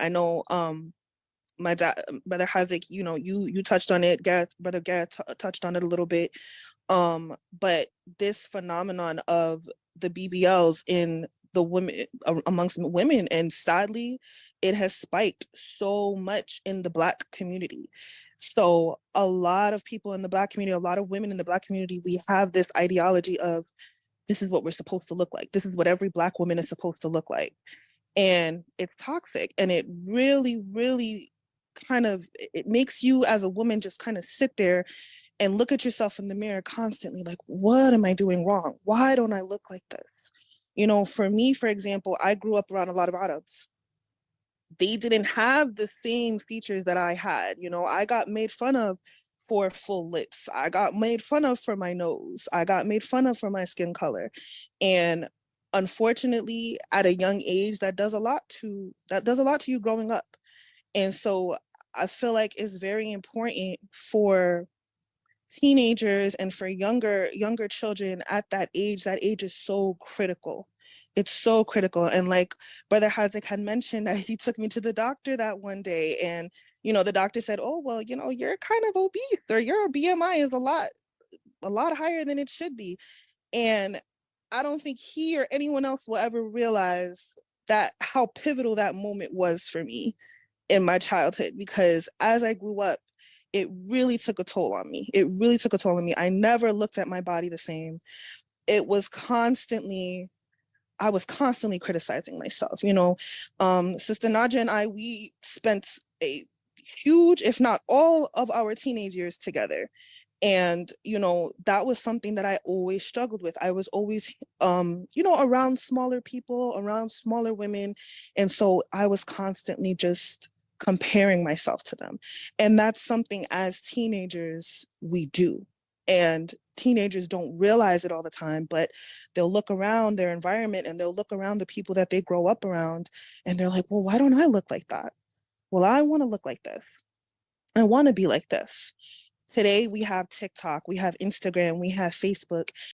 I know my dad, Brother Hazik, you touched on it, Brother Gareth touched on it a little bit. But this phenomenon of the BBLs in the women amongst women, and sadly, it has spiked so much in the Black community. So a lot of people in the Black community, a lot of women in the Black community, we have this ideology of this is what we're supposed to look like. This is what every Black woman is supposed to look like. And it's toxic. And it really, really kind of, it makes you as a woman just kind of sit there and look at yourself in the mirror constantly, like, what am I doing wrong? Why don't I look like this? For me, for example, I grew up around a lot of Arabs. They didn't have the same features that I had. I got made fun of for full lips. I got made fun of for my nose. I got made fun of for my skin color. And unfortunately, at a young age, that does a lot to you growing up. And so I feel like it's very important for teenagers and for younger children at that age is so critical. It's so critical. And like Brother Hazik had mentioned, that he took me to the doctor that one day, and the doctor said, oh well, you're kind of obese, or your BMI is a lot higher than it should be. And I don't think he or anyone else will ever realize that how pivotal that moment was for me in my childhood, because as I grew up, it really took a toll on me. It really took a toll on me. I never looked at my body the same. It was constantly, I was constantly criticizing myself. Sister Naja and I, we spent a huge, if not all of our teenage years together. And, that was something that I always struggled with. I was always, around smaller people, around smaller women. And so I was constantly just comparing myself to them. And that's something as teenagers we do. And teenagers don't realize it all the time, but they'll look around their environment and they'll look around the people that they grow up around, and they're like, well, why don't I look like that? Well, I want to look like this. I want to be like this. Today we have TikTok, we have Instagram, we have Facebook,